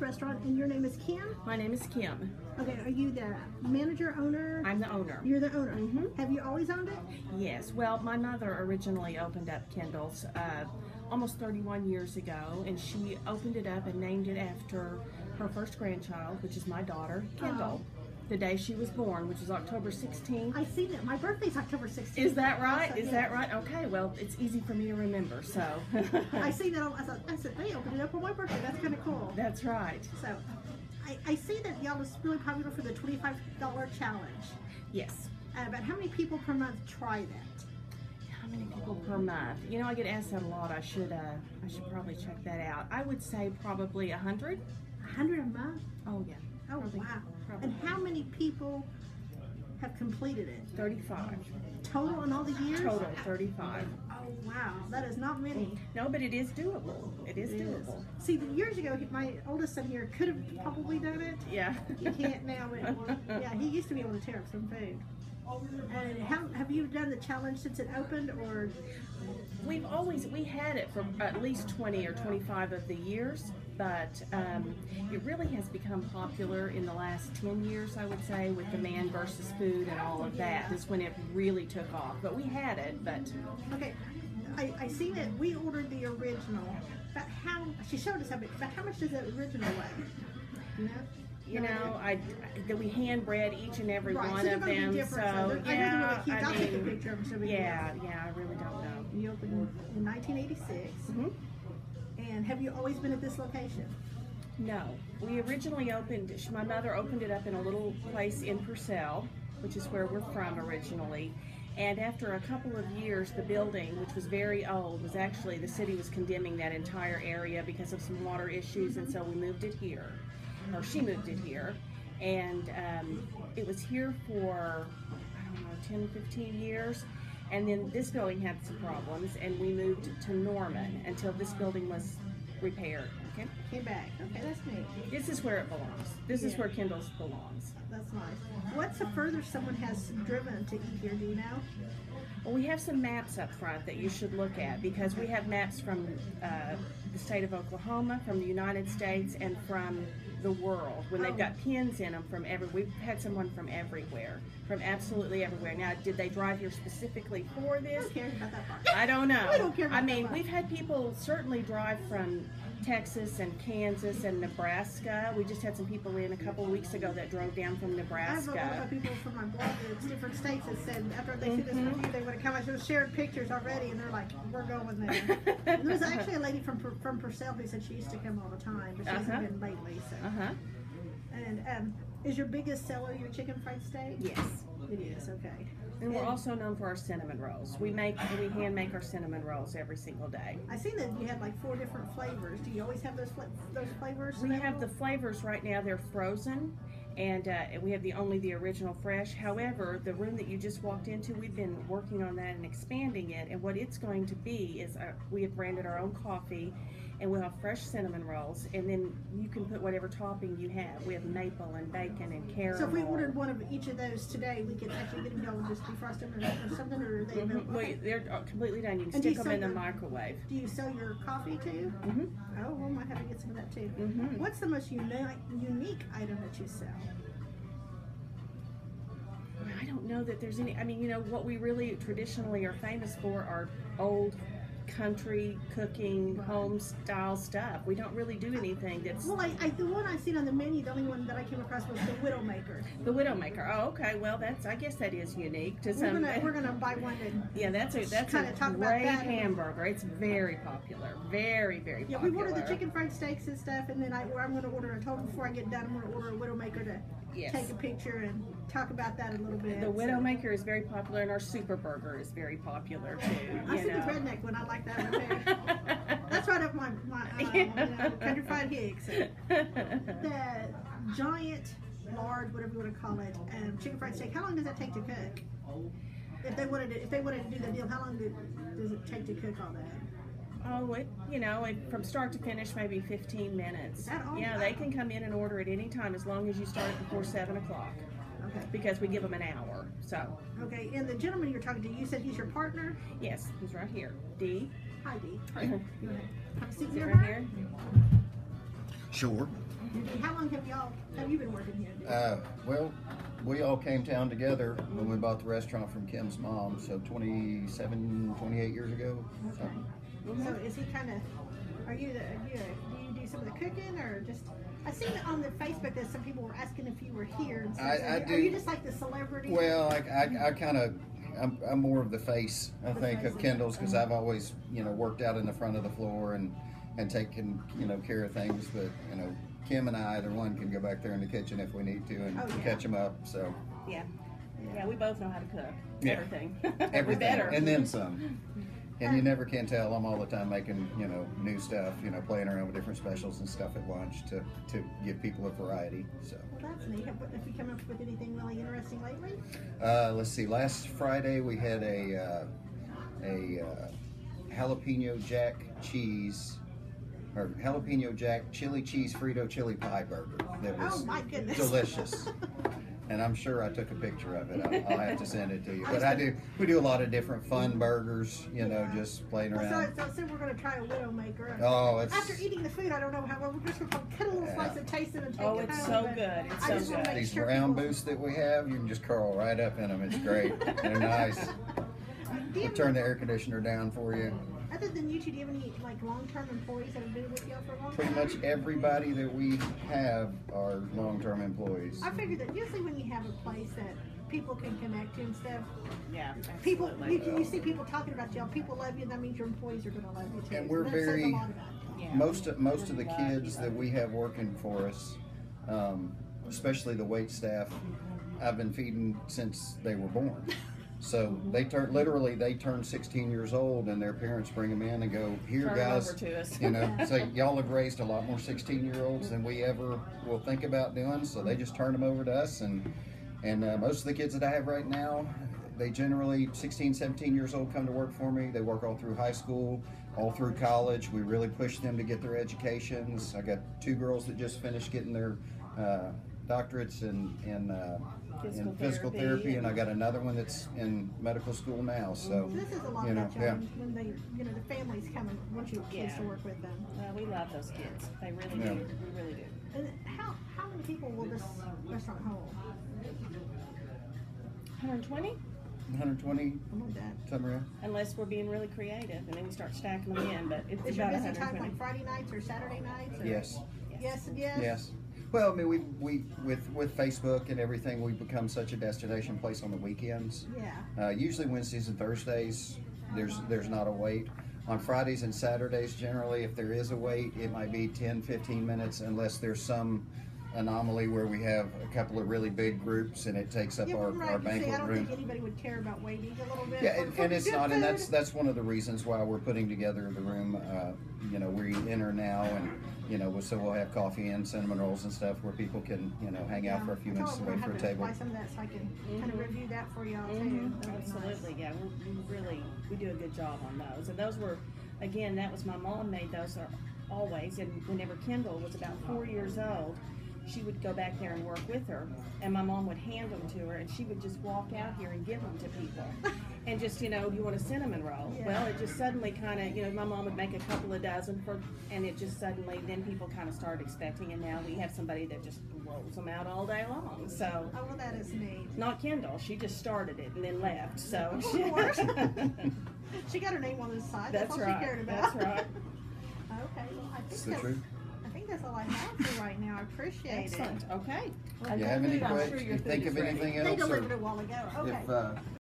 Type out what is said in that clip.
restaurant, and your name is Kim? My name is Kim. Okay, are you the manager, owner? I'm the owner. You're the owner. Have you always owned it? Yes. Well, my mother originally opened up Kendall's almost 31 years ago, and she opened it up and named it after her first grandchild, which is my daughter, Kendall. The day she was born, which is October 16th. I see that. My birthday's October 16th. Is that right? Also, is that right? Okay, well, it's easy for me to remember, so. I see that. I said, they opened it up on my birthday. That's kind of cool. That's right. So, I see that y'all is really popular for the $25 challenge. Yes. But how many people per month try that? How many people per month? You know, I get asked that a lot. I should probably check that out. I would say probably 100. 100 a month? Oh, yeah. Oh, Probably, wow. probably. And how many people have completed it? 35. Total in all the years? Total, 35. Oh, wow. That is not many. No, but it is doable. It is doable. See, years ago, my oldest son here could have probably done it. Yeah. You can't now anymore. Yeah, he used to be able to tear up some food. And how have you done the challenge since it opened, or? We had it for at least 20 or 25 of the years, but it really has become popular in the last 10 years, I would say, with the man versus food and all of that. This is when it really took off. But we had it, but... Okay, I see that we ordered the original, but she showed us how big, but how much does the original weigh? You know, we hand bread each and every right, one so of them. So yeah, I'll take a picture of them. Yeah, I really don't know. You opened in 1986. And have you always been at this location? No, we originally opened. My mother opened it up in a little place in Purcell, which is where we're from originally. And after a couple of years, the building, which was very old, was actually, the city was condemning that entire area because of some water issues, and so we moved it here. Or she moved it here, and it was here for, I don't know, 10, 15 years, and then this building had some problems, and we moved to Norman until this building was repaired. Okay? Came back. Okay, that's neat. This is where it belongs. This is where Kendall's belongs. That's nice. What's the furthest someone has driven to eat here, do you know? Well, we have some maps up front that you should look at, because we have maps from the state of Oklahoma, from the United States, and from the world, when they've got pins in them from we've had someone from everywhere, from absolutely everywhere. Now, did they drive here specifically for this? I don't care about that part. I don't know. I don't care about I mean, that we've had people certainly drive from Texas and Kansas and Nebraska. We just had some people in a couple of weeks ago that drove down from Nebraska. I have a lot of people from my blog that's different states that said after they see this review, they would have come. I should have shared pictures already, and they're like, "We're going there." And there was actually a lady from Purcell who said she used to come all the time, but she hasn't been lately. So. And is your biggest seller your chicken fried steak? Yes, it is. Okay. And we're also known for our cinnamon rolls. We hand make our cinnamon rolls every single day. I see that you had like 4 different flavors. Do you always have those flavors? We have the flavors right now. They're frozen, and we have only the original fresh. However, the room that you just walked into, we've been working on that and expanding it. And what it's going to be is we have branded our own coffee, and we'll have fresh cinnamon rolls, and then you can put whatever topping you have. We have maple and bacon and caramel. So if we ordered one of each of those today, we could actually get them done and just defrost them or something, or are they available? Well, they're completely done. You can stick them in the microwave. Do you sell your coffee too? Oh, well, I might have to get some of that too. What's the most unique item that you sell? I don't know that there's any. I mean, you know, what we really traditionally are famous for are old country cooking, home style stuff. We don't really do anything that's... Well, the one I seen on the menu, the only one that I came across was the Widowmaker. The Widowmaker. Oh, okay. Well, I guess that is unique to some. We're gonna buy one and that's a great hamburger. It's very popular. Very, very popular. Yeah, we ordered the chicken fried steaks and stuff, and then I'm gonna order a total before I get done. I'm gonna order a Widowmaker to take a picture and talk about that a little bit. The Widowmaker is very popular, and our Super Burger is very popular too. I see the redneck one. I like that one too. That's right up my country fried hicks. The giant, large, whatever you want to call it, chicken fried steak. How long does that take to cook? If they wanted to do the deal, how long does it take to cook all that? Oh, from start to finish, maybe 15 minutes. Is that all? Yeah, they can come in and order at any time as long as you start it before 7 o'clock. Okay. Because we give them an hour. So. Okay, and the gentleman you're talking to, you said he's your partner? Yes, he's right here. D. Hi, D. You want to have a seat right here? Sure. How long have you been working here? Well, we all came town together when we bought the restaurant from Kim's mom, so 27, 28 years ago. Okay. So is he kind of, do you do some of the cooking, or just, I seen on the Facebook that some people were asking if you were here. And stuff. Are you just like the celebrity? Well, I kind of, I'm more of the face, I think, of Kendall's, because I've always, worked out in the front of the floor and taken, care of things, but, Kim and I, either one, can go back there in the kitchen if we need to and catch them up, so. Yeah, we both know how to cook. Yeah. Everything. Better. And then some. And you never can tell. I'm all the time making, new stuff, playing around with different specials and stuff at lunch to give people a variety. So. Well, that's neat. Have you come up with anything really interesting lately? Let's see. Last Friday we had a jalapeno jack cheese, or jalapeno jack chili cheese Frito chili pie burger that was my goodness. delicious. And I'm sure I took a picture of it. I'll have to send it to you. But we do a lot of different fun burgers, just playing around. So we're going to try a Widowmaker. Oh, after eating the food, I don't know how, we're just going to cut a little slice and taste it and take it home. It's so good. It's so good. These round booths that we have, you can just curl right up in them. It's great. They're nice. We'll turn the air conditioner down for you. Other than you two, do you have any long-term employees that have been with you for a long time? Pretty much everybody that we have are long-term employees. I figured that usually when you have a place that people can connect to and stuff, people, you see people talking about you, people love you, that means your employees are going to love you too. And we're very, most of the kids that we have working for us, especially the wait staff, I've been feeding since they were born. So they turn 16 years old, and their parents bring them in and go, "Here, guys, over to us." So y'all have raised a lot more 16-year-olds than we ever will think about doing." So they just turn them over to us, and most of the kids that I have right now, they generally 16, 17 years old come to work for me. They work all through high school, all through college. We really push them to get their educations. I got 2 girls that just finished getting their doctorates in physical therapy, and I got another one that's in medical school now. So this is a lot about when they, the families come and want you kids to work with them. We love those kids. They really do. We really do. And how many people will this restaurant hold? 120? 120, something around. Unless we're being really creative, and then we start stacking them in. But it's is about your busy 120. time like Friday nights or Saturday nights? Or? Yes. Yes and yes. Yes. Well, I mean, we with Facebook and everything, we've become such a destination place on the weekends. Yeah. Usually Wednesdays and Thursdays, there's not a wait. On Fridays and Saturdays, generally, if there is a wait, it might be 10, 15 minutes, unless there's some anomaly where we have a couple of really big groups and it takes up our banquet room. I don't think anybody would care about waiting a little bit. Yeah, and it's not, and that's one of the reasons why we're putting together the room. We enter now, and so we'll have coffee and cinnamon rolls and stuff where people can hang out for a few minutes and wait for a table. Buy some of that so I can kind of review that for y'all too. Absolutely, yeah. We do a good job on those, and those were, again, that was my mom made those always, and whenever Kendall was about 4 years old, she would go back there and work with her, and my mom would hand them to her, and she would just walk out here and give them to people. And just, do you want a cinnamon roll? Yeah. Well, it just suddenly kind of, my mom would make a couple of dozen, and it just suddenly, then people kind of started expecting, and now we have somebody that just rolls them out all day long. So, oh, well, that is neat. Not Kendall. She just started it and then left. So she got her name on the side. That's all right. She cared about. That's right. Okay, well, I think that's the truth. I think that's all I have for right now. I appreciate Excellent. it. Okay. Well, you have any questions? You think of anything else? They delivered it a while ago. Okay.